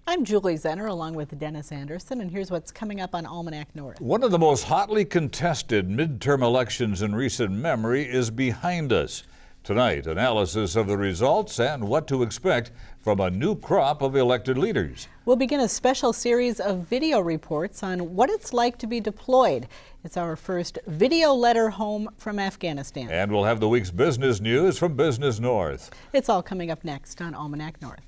I'm Julie Zenner along with Dennis Anderson, and here's what's coming up on Almanac North. One of the most hotly contested midterm elections in recent memory is behind us. Tonight, analysis of the results and what to expect from a new crop of elected leaders. We'll begin a special series of video reports on what it's like to be deployed. It's our first video letter home from Afghanistan. And we'll have the week's business news from Business North. It's all coming up next on Almanac North.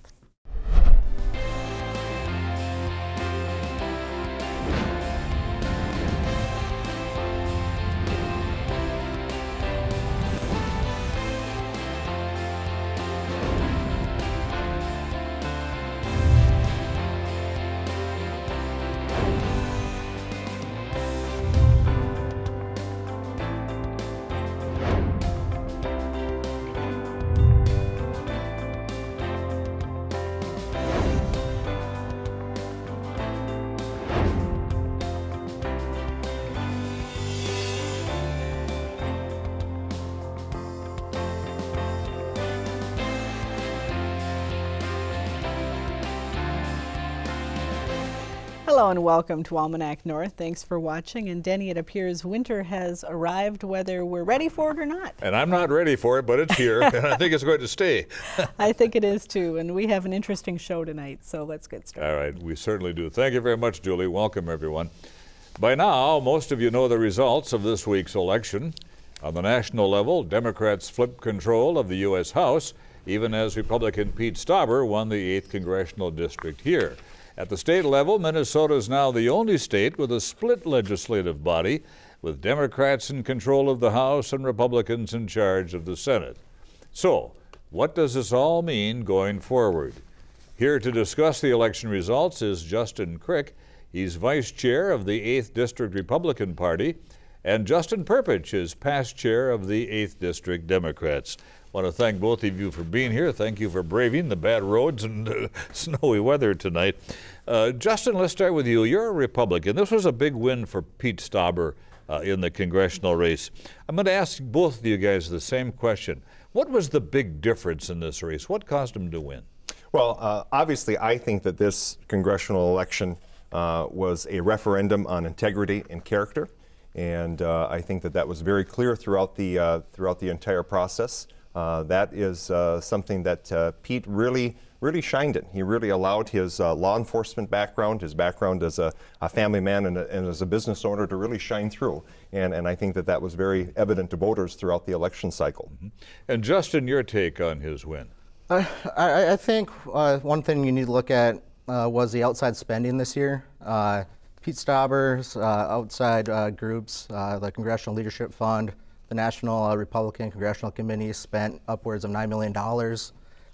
Hello and welcome to Almanac North. Thanks for watching. And Denny, it appears winter has arrived, whether we're ready for it or not. And I'm not ready for it, but it's here, and I think it's going to stay. I think it is too, and we have an interesting show tonight, so let's get started. All right, we certainly do. Thank you very much, Julie. Welcome, everyone. By now, most of you know the results of this week's election. On the national level, Democrats flipped control of the U.S. House, even as Republican Pete Stauber won the 8th Congressional District here. At the state level, Minnesota is now the only state with a split legislative body, with Democrats in control of the House and Republicans in charge of the Senate. So, what does this all mean going forward? Here to discuss the election results is Justin Krych. He's vice chair of the 8th District Republican Party, and Justin Perpich is past chair of the 8th District Democrats. I want to thank both of you for being here. Thank you for braving the bad roads and snowy weather tonight. Justin, let's start with you. You're a Republican. This was a big win for Pete Stauber in the congressional race. I'm going to ask both of you guys the same question. What was the big difference in this race? What caused him to win? Well, obviously, I think that this congressional election was a referendum on integrity and character, and I think that that was very clear throughout the entire process. That is something that Pete really shined in. He really allowed his law enforcement background, his background as a family man and as a business owner to really shine through. And I think that that was very evident to voters throughout the election cycle. Mm-hmm. And Justin, your take on his win? I think one thing you need to look at was the outside spending this year. Pete Stauber's outside groups, the Congressional Leadership Fund, the National Republican Congressional Committee spent upwards of $9 million,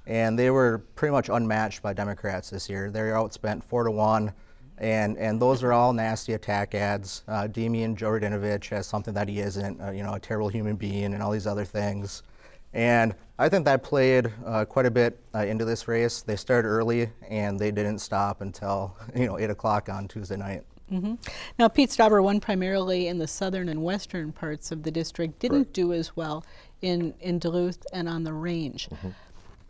and they were pretty much unmatched by Democrats this year. They were outspent 4-1, and those are all nasty attack ads. Demian Jordanovich as something that he isn't, a terrible human being and all these other things. And I think that played quite a bit into this race. They started early, and they didn't stop until 8 o'clock on Tuesday night. Mm-hmm. Now, Pete Stauber won primarily in the southern and western parts of the district, didn't do as well in Duluth and on the range. Mm-hmm.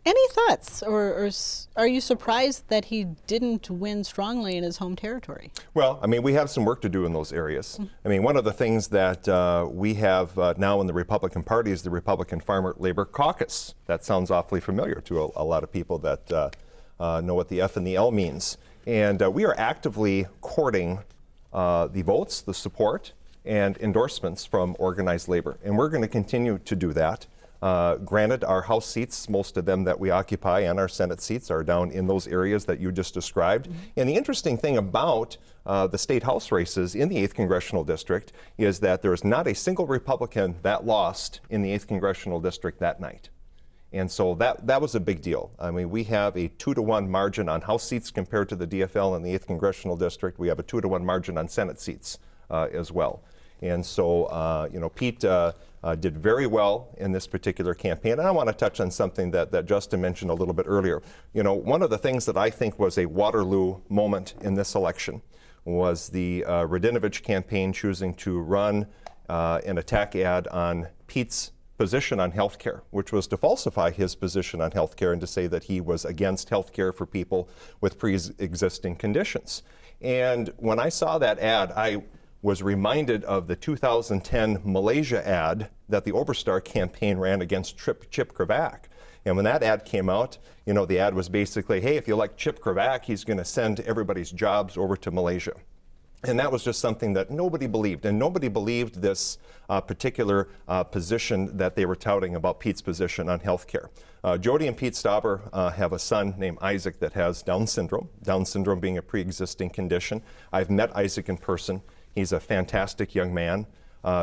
Any thoughts, or are you surprised that he didn't win strongly in his home territory? Well, I mean, we have some work to do in those areas. Mm-hmm. I mean, one of the things that we have now in the Republican Party is the Republican Farmer Labor Caucus. That sounds awfully familiar to a lot of people that know what the F and the L means. And we are actively courting the votes, the support, and endorsements from organized labor. And we're going to continue to do that. Granted, our House seats, most of them that we occupy, and our Senate seats are down in those areas that you just described. Mm-hmm. And the interesting thing about the state House races in the 8th Congressional District is that there is not a single Republican that lost in the 8th Congressional District that night. And so that was a big deal. I mean, we have a 2-to-1 margin on House seats compared to the DFL in the 8th Congressional District. We have a 2-to-1 margin on Senate seats as well. And so, Pete did very well in this particular campaign. And I want to touch on something that Justin mentioned a little bit earlier. One of the things that I think was a Waterloo moment in this election was the Radinovich campaign choosing to run an attack ad on Pete's position on health care, which was to falsify his position on health care and to say that he was against health care for people with pre-existing conditions. And when I saw that ad, I was reminded of the 2010 Malaysia ad that the Oberstar campaign ran against Chip Krych. And when that ad came out, you know, the ad was basically, hey, if you like Chip Krych, he's going to send everybody's jobs over to Malaysia. And that was just something that nobody believed. And nobody believed this particular position that they were touting about Pete's position on health care. Jody and Pete Stauber have a son named Isaac that has Down syndrome being a pre-existing condition. I've met Isaac in person. He's a fantastic young man.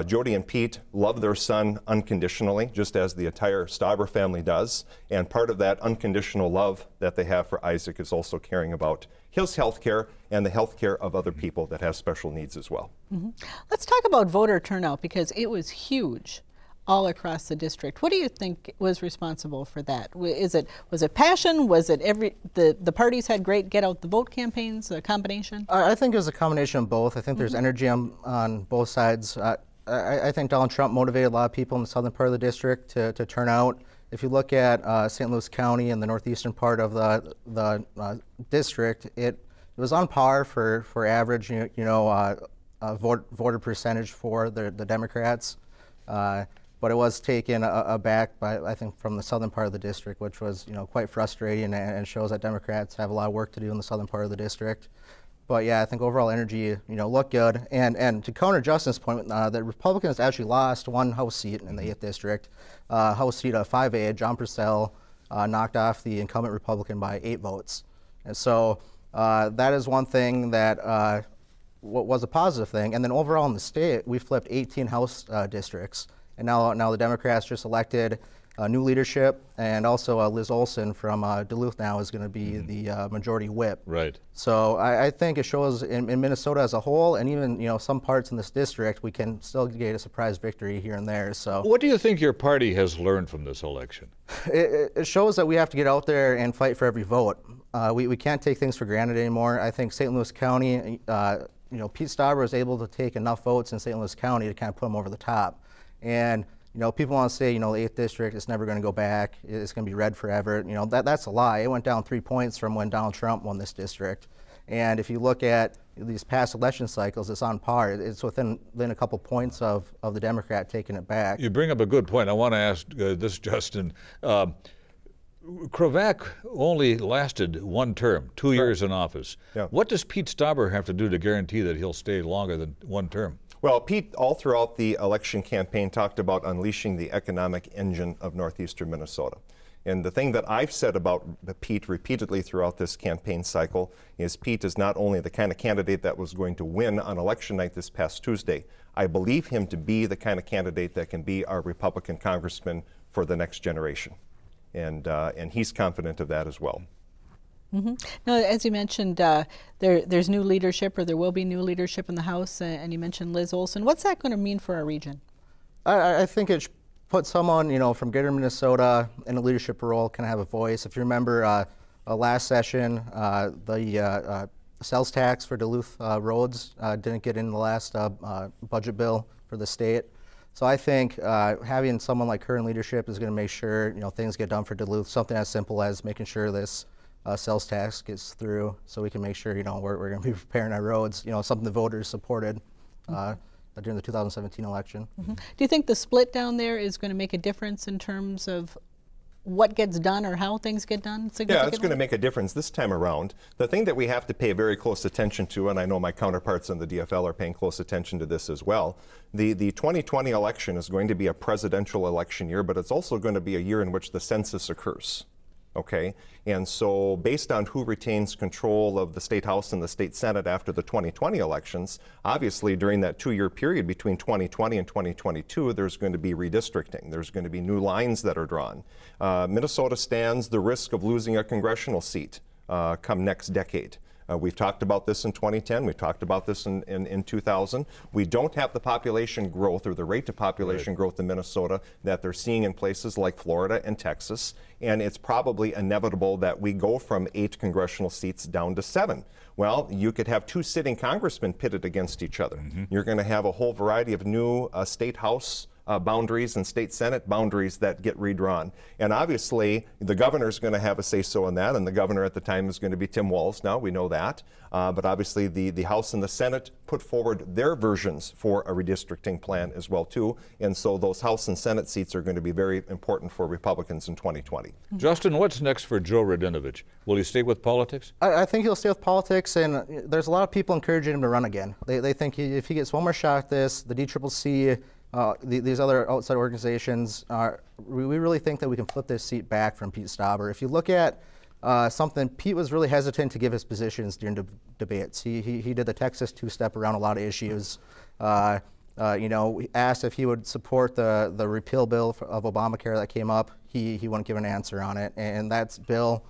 Jody and Pete love their son unconditionally, just as the entire Stauber family does. And part of that unconditional love that they have for Isaac is also caring about his health care and the health care of other people that have special needs as well. Mm-hmm. Let's talk about voter turnout, because it was huge all across the district. What do you think was responsible for that? Was it passion? Was it the parties had great get out the vote campaigns, a combination? I think it was a combination of both. I think there's energy on both sides. I think Donald Trump motivated a lot of people in the southern part of the district to turn out. If you look at St. Louis County and the northeastern part of the district, it was on par for average, voter percentage for the Democrats. But it was taken aback by, I think, from the southern part of the district, which was, quite frustrating, and shows that Democrats have a lot of work to do in the southern part of the district. But yeah, I think overall energy, looked good. And to counter Justin's point, the Republicans actually lost one House seat in the 8th district. House seat 5A, John Purcell knocked off the incumbent Republican by 8 votes. And so that is one thing that was a positive thing. And then overall in the state, we flipped 18 House districts. And now the Democrats just elected new leadership, and also Liz Olson from Duluth now is going to be the majority whip. Right. So I think it shows in Minnesota as a whole, and even some parts in this district, we can still get a surprise victory here and there. So what do you think your party has learned from this election? It shows that we have to get out there and fight for every vote. We can't take things for granted anymore. I think St. Louis County, Pete Stauber was able to take enough votes in St. Louis County to kind of put him over the top. And people want to say, the 8th district, it's never going to go back. It's going to be red forever. That's a lie. It went down 3 points from when Donald Trump won this district. And if you look at these past election cycles, it's on par. It's within a couple points of the Democrat taking it back. You bring up a good point. I want to ask this, Justin. Krych only lasted 1 term, 2 years in office. Yeah. What does Pete Stauber have to do to guarantee that he'll stay longer than 1 term? Well, Pete, all throughout the election campaign, talked about unleashing the economic engine of northeastern Minnesota. And the thing that I've said about Pete repeatedly throughout this campaign cycle is Pete is not only the kind of candidate that was going to win on election night this past Tuesday. I believe him to be the kind of candidate that can be our Republican congressman for the next generation. And he's confident of that as well. Mm-hmm. Now, as you mentioned, there's new leadership, or there will be new leadership in the House, and you mentioned Liz Olson. What's that going to mean for our region? I think it put someone, from Greater Minnesota in a leadership role, can have a voice. If you remember last session, the sales tax for Duluth roads didn't get in the last budget bill for the state. So I think having someone like her in leadership is going to make sure, things get done for Duluth. Something as simple as making sure this sales tax gets through, so we can make sure we're going to be preparing our roads. Something the voters supported during the 2017 election. Mm-hmm. Do you think the split down there is going to make a difference in terms of what gets done or how things get done? Yeah, it's going to make a difference this time around. The thing that we have to pay very close attention to, and I know my counterparts in the DFL are paying close attention to this as well, the 2020 election is going to be a presidential election year, but it's also going to be a year in which the census occurs. Okay, and so based on who retains control of the State House and the State Senate after the 2020 elections, obviously during that 2-year period between 2020 and 2022, there's going to be redistricting. There's going to be new lines that are drawn. Minnesota stands the risk of losing a congressional seat come next decade. We've talked about this in 2010. We've talked about this in 2000. We don't have the population growth or the rate of population growth in Minnesota that they're seeing in places like Florida and Texas. And it's probably inevitable that we go from 8 congressional seats down to 7. Well, you could have 2 sitting congressmen pitted against each other. Mm-hmm. You're going to have a whole variety of new state house boundaries and state Senate boundaries that get redrawn. And obviously, the governor's going to have a say-so in that, and the governor at the time is going to be Tim Walz now, we know that. But obviously, the House and the Senate put forward their versions for a redistricting plan as well, too. And so those House and Senate seats are going to be very important for Republicans in 2020. Justin, what's next for Joe Radinovich? Will he stay with politics? I think he'll stay with politics, and there's a lot of people encouraging him to run again. They think if he gets one more shot at this, the DCCC, these other outside organizations, we really think that we can flip this seat back from Pete Stauber. If you look at something, Pete was really hesitant to give his positions during debates. He did the Texas two-step around a lot of issues. You know, asked if he would support the repeal bill of Obamacare that came up. He wouldn't give an answer on it, and that bill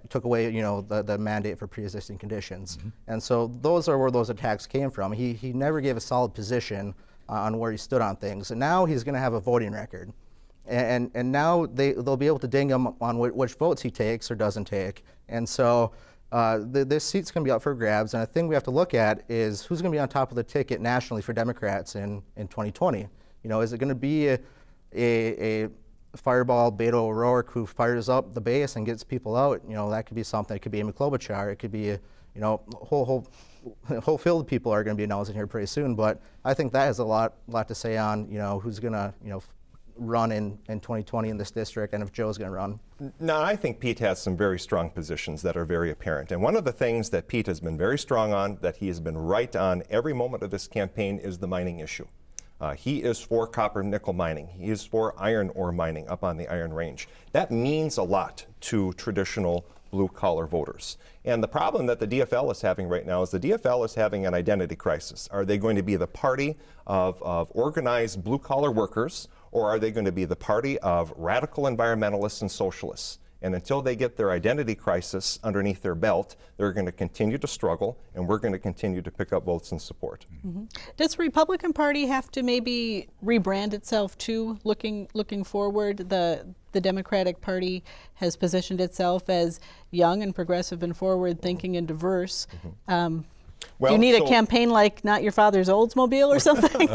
took away, you know, the mandate for pre-existing conditions. And so those are where those attacks came from. He never gave a solid position on where he stood on things, and now he's going to have a voting record, and now they'll be able to ding him on which votes he takes or doesn't take. And so this seat's going to be up for grabs, and a thing we have to look at is who's going to be on top of the ticket nationally for Democrats in 2020. You know, is it going to be a fireball Beto O'Rourke who fires up the base and gets people out? You know, that could be something. It could be Amy Klobuchar. It could be, you know, whole field of people are going to be announcing here pretty soon. But I think that has a lot to say on, you know, who's going to, you know, run in 2020 in this district, and if Joe's going to run. Now, I think Pete has some very strong positions that are very apparent. And one of the things that Pete has been very strong on, that he has been right on every moment of this campaign, is the mining issue. He is for copper nickel mining. He is for iron ore mining up on the Iron Range. That means a lot to traditional blue-collar voters. And the problem that the DFL is having right now is the DFL is having an identity crisis. Are they going to be the party of organized blue-collar workers, or are they going to be the party of radical environmentalists and socialists? And until they get their identity crisis underneath their belt, they're going to continue to struggle, and we're going to continue to pick up votes and support. Does the Republican Party have to maybe rebrand itself too, looking forward? The Democratic Party has positioned itself as young and progressive and forward-thinking and diverse. Well, do you need a campaign like Not Your Father's Oldsmobile or something?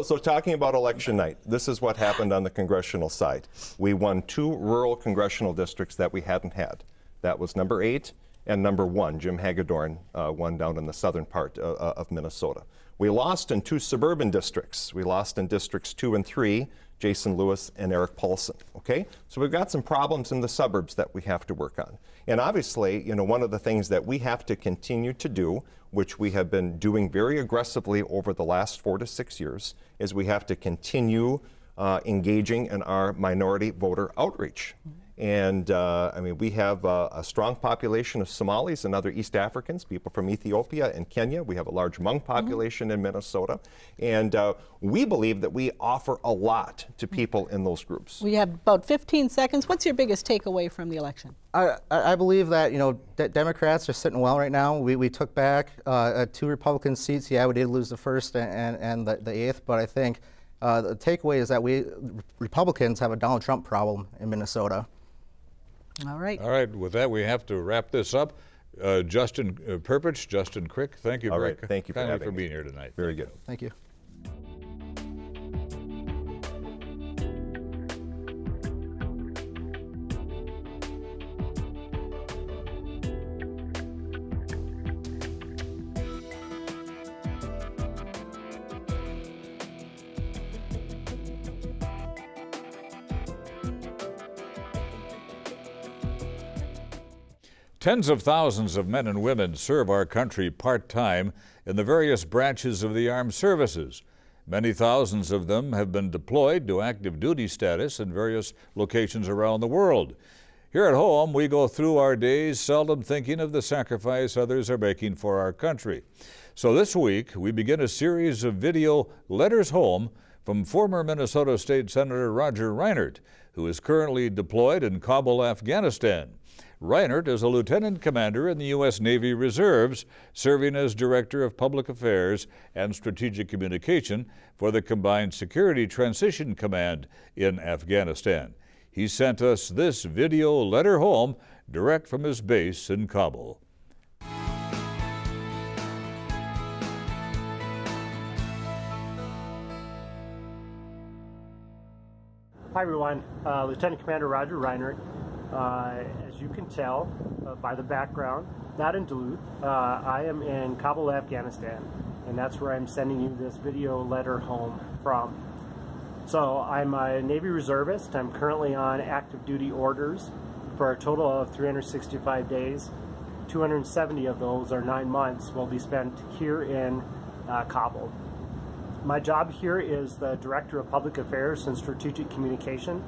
So talking about election night, this is what happened on the congressional side. We won 2 rural congressional districts that we hadn't had. That was number 8 and number 1. Jim Hagedorn won down in the southern part of Minnesota. We lost in 2 suburban districts. We lost in districts 2 and 3, Jason Lewis and Eric Paulson. Okay, so we've got some problems in the suburbs that we have to work on. And obviously, you know, one of the things that we have to continue to do, which we have been doing very aggressively over the last 4 to 6 years, is we have to continue engaging in our minority voter outreach. And I mean, we have a strong population of Somalis and other East Africans, people from Ethiopia and Kenya. We have a large Hmong population in Minnesota. And we believe that we offer a lot to people in those groups. We have about 15 seconds. What's your biggest takeaway from the election? I believe that, you know, Democrats are sitting well right now. We took back 2 Republican seats. Yeah, we did lose the 1st and the 8th, but I think the takeaway is that Republicans have a Donald Trump problem in Minnesota. All right. All right. With that, we have to wrap this up. Justin Perpich, Justin Krych, thank you very thank you for being here tonight. Very good. Thank you. Tens of thousands of men and women serve our country part-time in the various branches of the armed services. Many thousands of them have been deployed to active duty status in various locations around the world. Here at home, we go through our days seldom thinking of the sacrifice others are making for our country. So this week, we begin a series of video letters home from former Minnesota State Senator Roger Reinert, who is currently deployed in Kabul, Afghanistan. Reinert is a lieutenant commander in the U.S. Navy Reserves, serving as Director of Public Affairs and Strategic Communication for the Combined Security Transition Command in Afghanistan. He sent us this video letter home direct from his base in Kabul. Hi everyone, Lieutenant Commander Roger Reinert. As you can tell by the background, not in Duluth, I am in Kabul, Afghanistan, and that's where I'm sending you this video letter home from. So I'm a Navy reservist. I'm currently on active duty orders for a total of 365 days. 270 of those, or 9 months, will be spent here in Kabul. My job here is the Director of Public Affairs and Strategic Communication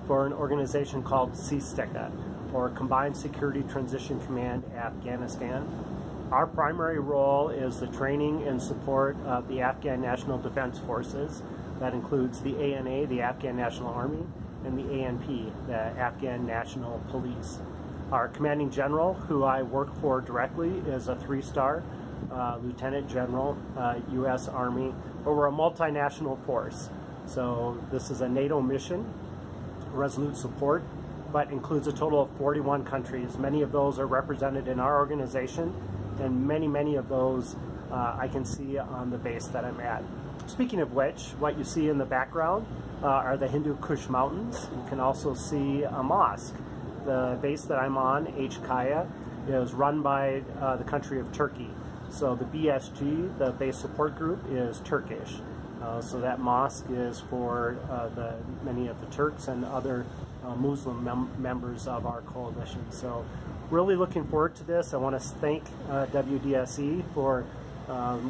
for an organization called CSTCA, or Combined Security Transition Command Afghanistan. Our primary role is the training and support of the Afghan National Defense Forces. That includes the ANA, the Afghan National Army, and the ANP, the Afghan National Police. Our commanding general, who I work for directly, is a 3-star Lieutenant General, U.S. Army, but we're a multinational force. So this is a NATO mission, resolute support, but includes a total of 41 countries. Many of those are represented in our organization, and many of those I can see on the base that I'm at. Speaking of which, what you see in the background are the Hindu Kush Mountains. You can also see a mosque. The base that I'm on, H. Kaya, is run by the country of Turkey. So the BSG, the base support group, is Turkish. So that mosque is for many of the Turks and other Muslim members of our coalition. So really looking forward to this. I want to thank WDSE for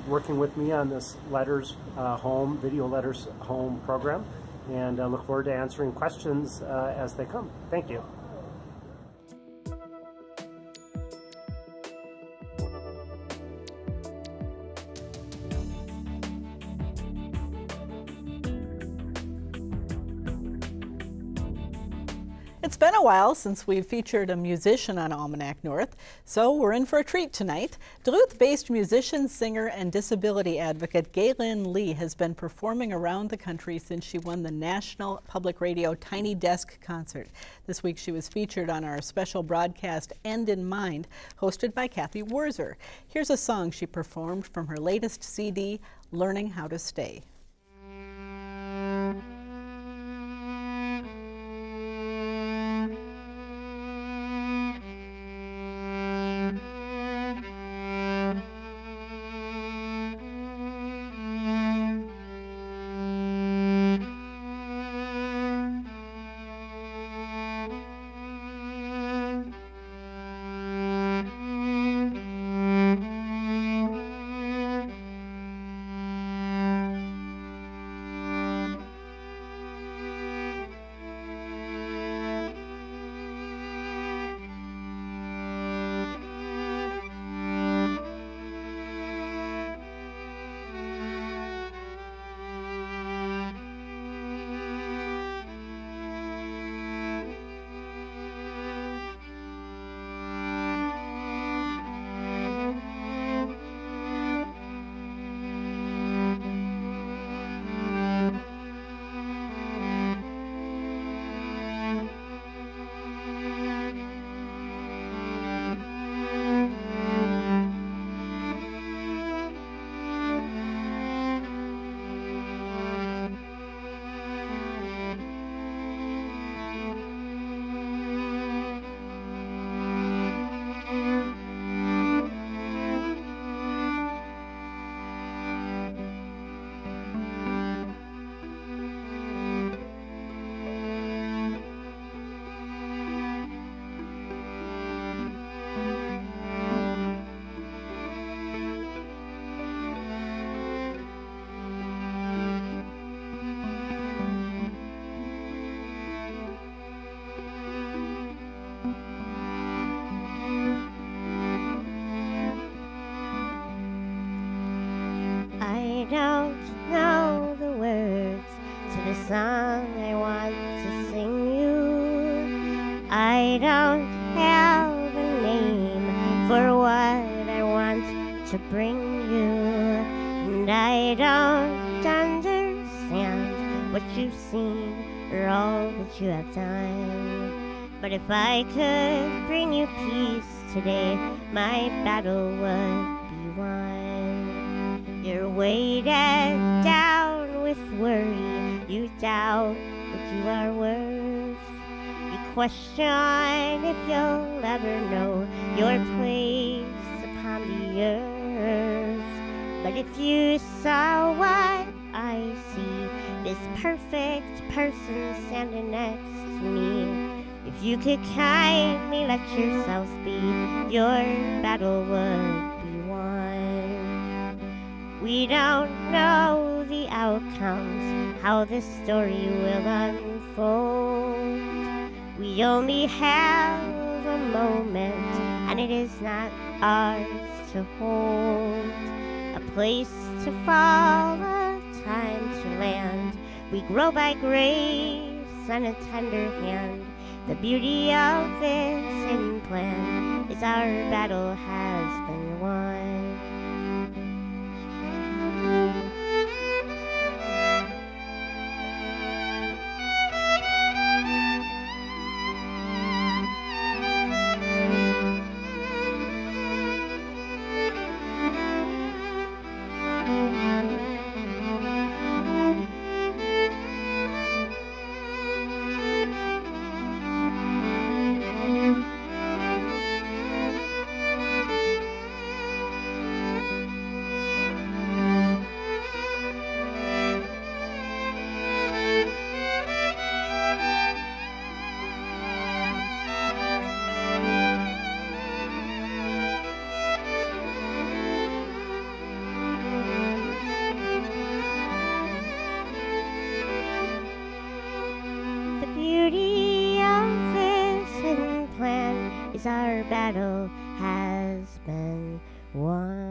working with me on this video letters home program, and I look forward to answering questions as they come. Thank you. It's been a while since we've featured a musician on Almanac North, so we're in for a treat tonight. Duluth-based musician, singer, and disability advocate Gaelynn Lee has been performing around the country since she won the National Public Radio Tiny Desk Concert. This week she was featured on our special broadcast End in Mind, hosted by Kathy Wurzer. Here's a song she performed from her latest CD, Learning How to Stay. I don't know the words to the song I want to sing you. I don't have a name for what I want to bring you. And I don't understand what you've seen or all that you have done. But if I could bring you peace today, my battle would be won. You're weighted down with worry, you doubt, but you are worth. You question if you'll ever know your place upon the earth. But if you saw what I see, this perfect person standing next to me, if you could kindly let yourself be, your battle would be won. We don't know the outcomes, how this story will unfold. We only have a moment, and it is not ours to hold. A place to fall, a time to land. We grow by grace and a tender hand. The beauty of this hidden plan is our battle has been won. Our battle has been won.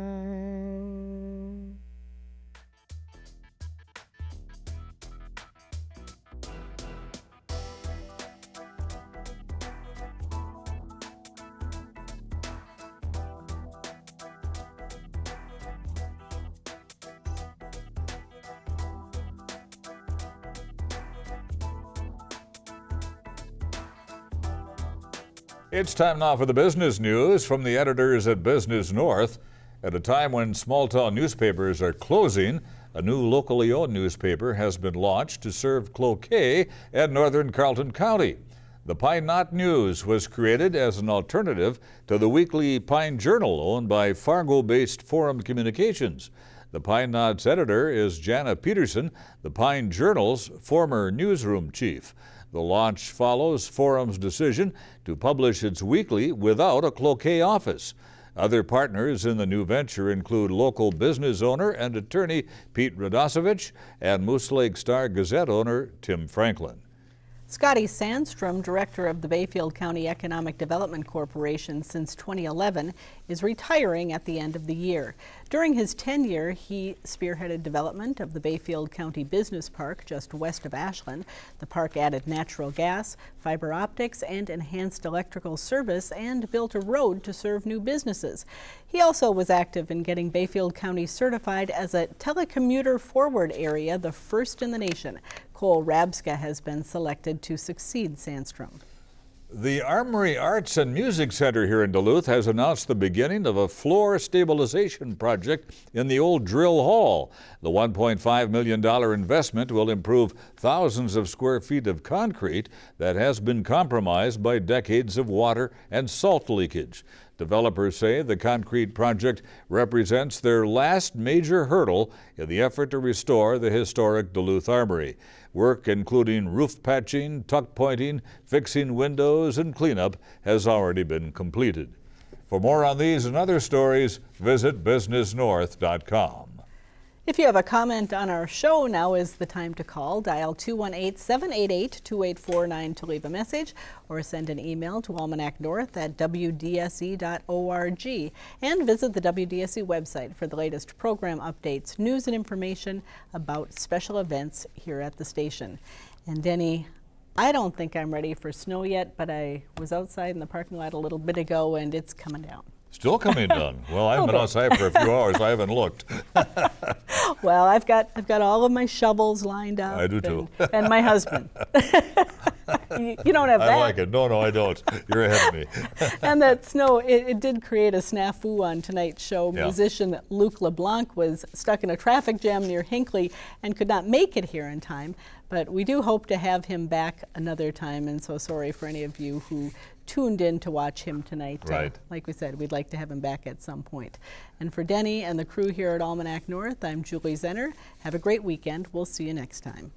It's time now for the business news from the editors at Business North. At a time when small-town newspapers are closing, a new locally owned newspaper has been launched to serve Cloquet and northern Carleton County. The Pine Knot News was created as an alternative to the weekly Pine Journal owned by Fargo-based Forum Communications. The Pine Knot's editor is Jana Peterson, the Pine Journal's former newsroom chief. The launch follows Forum's decision to publish its weekly without a Cloquet office. Other partners in the new venture include local business owner and attorney Pete Radosevich and Moose Lake Star Gazette owner Tim Franklin. Scotty Sandstrom, director of the Bayfield County Economic Development Corporation since 2011, is retiring at the end of the year. During his tenure, he spearheaded development of the Bayfield County Business Park just west of Ashland. The park added natural gas, fiber optics, and enhanced electrical service and built a road to serve new businesses. He also was active in getting Bayfield County certified as a telecommuter forward area, the first in the nation. Cole Rabska has been selected to succeed Sandstrom. The Armory Arts and Music Center here in Duluth has announced the beginning of a floor stabilization project in the old drill hall. The $1.5 million investment will improve thousands of square feet of concrete that has been compromised by decades of water and salt leakage. Developers say the concrete project represents their last major hurdle in the effort to restore the historic Duluth Armory. Work including roof patching, tuck pointing, fixing windows, and cleanup has already been completed. For more on these and other stories, visit businessnorth.com. If you have a comment on our show, now is the time to call. Dial 218-788-2849 to leave a message or send an email to Almanac North at wdse.org and visit the WDSE website for the latest program updates, news and information about special events here at the station. And Denny, I don't think I'm ready for snow yet, but I was outside in the parking lot a little bit ago and it's coming down. Still coming down. Well, I've been outside for a few hours. I haven't looked. Well, I've got all of my shovels lined up. I do too. And my husband. You don't have that. I like it. No, I don't. You're ahead of me. And that snow, it did create a snafu on tonight's show. Yeah. Musician Luke LeBlanc was stuck in a traffic jam near Hinckley and could not make it here in time. But we do hope to have him back another time, and so sorry for any of you who tuned in to watch him tonight. Right. Like we said, we'd like to have him back at some point. And for Denny and the crew here at Almanac North, I'm Julie Zenner. Have a great weekend. We'll see you next time.